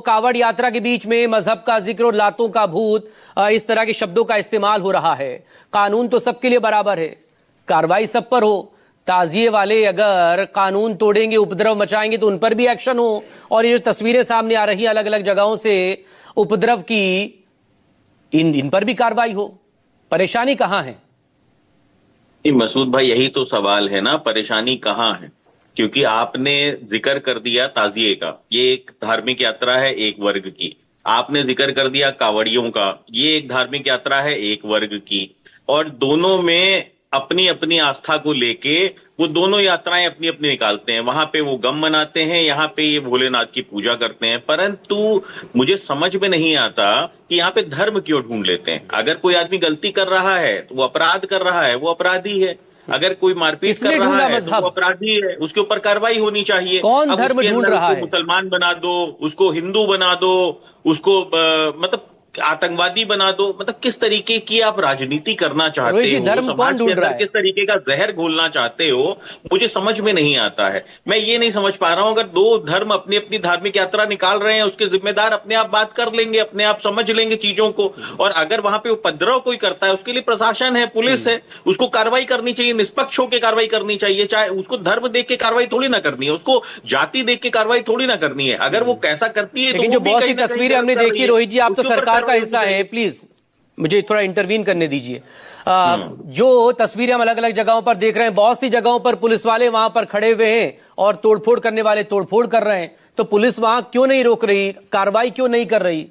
कावड़ यात्रा के बीच में मजहब का जिक्र और लातों का भूत, इस तरह के शब्दों का इस्तेमाल हो रहा है। कानून तो सबके लिए बराबर है, कार्रवाई सब पर हो। ताजिए वाले अगर कानून तोड़ेंगे, उपद्रव मचाएंगे तो उन पर भी एक्शन हो। और ये जो तस्वीरें सामने आ रही हैं अलग अलग जगहों से उपद्रव की, इन पर भी कार्रवाई हो। परेशानी कहां है? मसूद भाई, यही तो सवाल है ना, परेशानी कहां है? क्योंकि आपने जिक्र कर दिया ताजिए का, ये एक धार्मिक यात्रा है एक वर्ग की। आपने जिक्र कर दिया कावड़ियों का, ये एक धार्मिक यात्रा है एक वर्ग की। और दोनों में अपनी अपनी आस्था को लेके वो दोनों यात्राएं अपनी अपनी निकालते हैं। वहां पे वो गम मनाते हैं, यहाँ पे ये भोलेनाथ की पूजा करते हैं। परंतु मुझे समझ में नहीं आता कि यहाँ पे धर्म क्यों ढूंढ लेते हैं। अगर कोई आदमी गलती कर रहा है तो वो अपराध कर रहा है, वो अपराधी है। अगर कोई मारपीट कर रहा है तो वो अपराधी है, उसके ऊपर कार्रवाई होनी चाहिए। कौन धर्म ढूंढ रहा है? मुसलमान बना दो, उसको हिंदू बना दो, उसको मतलब आतंकवादी बना दो। मतलब किस तरीके की आप राजनीति करना चाहते हो, धर्म कौन ढूंढ रहा है? किस तरीके का जहर घोलना चाहते हो, मुझे समझ में नहीं आता है। मैं ये नहीं समझ पा रहा हूं, अगर दो धर्म अपनी अपनी धार्मिक यात्रा निकाल रहे हैं, उसके जिम्मेदार अपने आप बात कर लेंगे, अपने आप समझ लेंगे चीजों को। और अगर वहां पे उपद्रव कोई करता है, उसके लिए प्रशासन है, पुलिस है, उसको कार्रवाई करनी चाहिए, निष्पक्ष होकर कार्रवाई करनी चाहिए। चाहे उसको धर्म देख के कार्रवाई थोड़ी ना करनी है, उसको जाति देख के कार्रवाई थोड़ी ना करनी है। अगर वो कैसा करती है, लेकिन जो बहुत सी तस्वीरें हमने देखी, रोहित जी आप तो सरकार का हिस्सा है, प्लीज मुझे थोड़ा इंटरवीन करने दीजिए। जो तस्वीरें हम अलग अलग जगहों पर देख रहे हैं, बहुत सी जगहों पर पुलिस वाले वहां पर खड़े हुए हैं और तोड़फोड़ करने वाले तोड़फोड़ कर रहे हैं। तो पुलिस वहां क्यों नहीं रोक रही, कार्रवाई क्यों नहीं कर रही?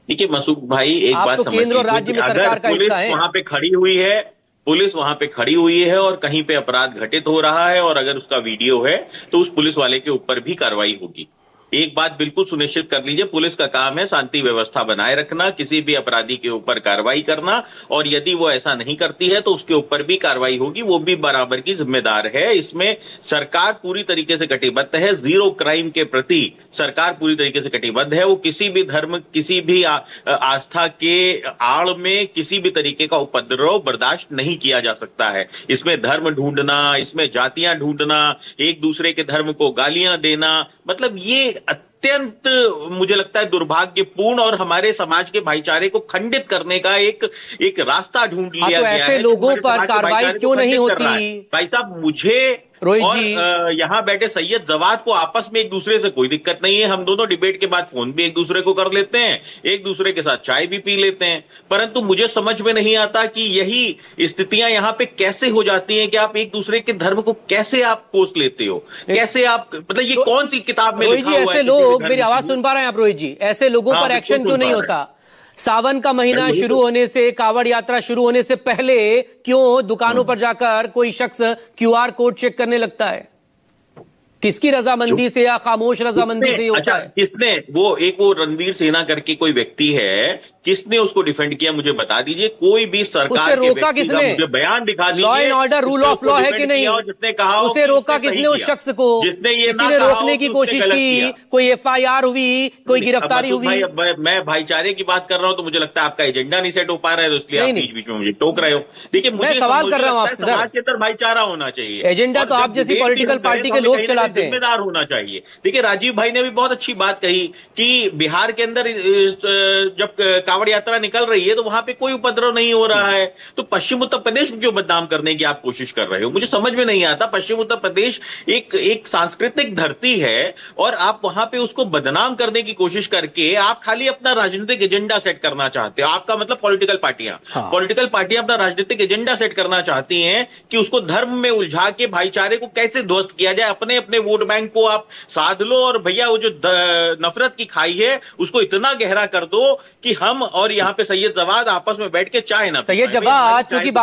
देखिए मसूद भाई, एक बात तो केंद्र और राज्य में सरकार का हिस्सा है। वहां पे खड़ी हुई है, पुलिस वहां पे खड़ी हुई है और कहीं पे अपराध घटित हो रहा है और अगर उसका वीडियो है तो उस पुलिस वाले के ऊपर भी कार्रवाई होगी। एक बात बिल्कुल सुनिश्चित कर लीजिए, पुलिस का काम है शांति व्यवस्था बनाए रखना, किसी भी अपराधी के ऊपर कार्रवाई करना। और यदि वो ऐसा नहीं करती है तो उसके ऊपर भी कार्रवाई होगी, वो भी बराबर की जिम्मेदार है। इसमें सरकार पूरी तरीके से कटिबद्ध है, जीरो क्राइम के प्रति सरकार पूरी तरीके से कटिबद्ध है। वो किसी भी धर्म, किसी भी आस्था के आड़ में किसी भी तरीके का उपद्रव बर्दाश्त नहीं किया जा सकता है। इसमें धर्म ढूंढना, इसमें जातियां ढूंढना, एक दूसरे के धर्म को गालियां देना, मतलब ये अत्यंत मुझे लगता है दुर्भाग्यपूर्ण और हमारे समाज के भाईचारे को खंडित करने का एक रास्ता ढूंढ लिया गया है। ऐसे लोगों पर कार्रवाई क्यों नहीं होती? भाई साहब, मुझे रोहित और जी, यहाँ बैठे सैयद जवाद को आपस में एक दूसरे से कोई दिक्कत नहीं है। हम दोनों डिबेट के बाद फोन भी एक दूसरे को कर लेते हैं, एक दूसरे के साथ चाय भी पी लेते हैं। परंतु मुझे समझ में नहीं आता कि यही स्थितियां यहाँ पे कैसे हो जाती हैं कि आप एक दूसरे के धर्म को कैसे आप पोस्ट लेते हो, कैसे आप, मतलब ये कौन सी किताब में लिखा हुआ है? ऐसे लोग, मेरी आवाज सुन पा रहे हैं आप रोहित जी? ऐसे लोगों पर एक्शन क्यों नहीं होता? सावन का महीना शुरू होने से, कावड़ यात्रा शुरू होने से पहले क्यों दुकानों पर जाकर कोई शख्स क्यूआर कोड चेक करने लगता है? किसकी रजामंदी से या खामोश रजामंदी से होता है? किसने, वो रणवीर सेना करके कोई व्यक्ति है, किसने उसको डिफेंड किया मुझे बता दीजिए। कोई भी सरकार के रोका किसने? मुझे बयान दिखा दीजिए। Law and order, rule of law है कि नहीं? जिसने कहा उसे रोका किसने उस शख्स को? जिसने ये किसी ने रोकने की कोशिश की? कोई एफआईआर हुई, कोई गिरफ्तारी हुई? मैं भाईचारे की बात कर रहा हूं तो मुझे लगता है आपका एजेंडा नहीं सेट हो पा रहा है, तो इसलिए आप बीच बीच में मुझे टोक रहे हो। देखिए, मुझे सवाल कर रहा हूं आपसे, समाज के अंदर भाईचारा होना चाहिए। एजेंडा तो आप जैसी पॉलिटिकल पार्टी के लोग चलाते हैं, जिम्मेदार होना चाहिए। देखिए, राजीव भाई ने भी बहुत अच्छी बात कही कि बिहार के अंदर जब कावड़ यात्रा निकल रही है तो वहां पे कोई उपद्रव नहीं हो रहा है, तो पश्चिम उत्तर प्रदेश को क्यों बदनाम करने की आप कोशिश कर रहे हो? मुझे समझ में नहीं आता। पश्चिम उत्तर प्रदेश एक सांस्कृतिक धरती है और आप वहां पे उसको बदनाम करने की कोशिश करके आप खाली अपना राजनीतिक एजेंडा सेट करना चाहते हो। आपका मतलब पॉलिटिकल पार्टियां अपना राजनीतिक एजेंडा सेट करना चाहती हैं कि उसको धर्म में उलझा के भाईचारे को कैसे ध्वस्त किया जाए, अपने अपने वोट बैंक को आप साध लो और भैया वो जो नफरत की खाई है उसको इतना गहरा कर दो कि हम और यहाँ पे सैयद जवाद आपस में बैठ के चाय ना। सैयद जवाद चूंकि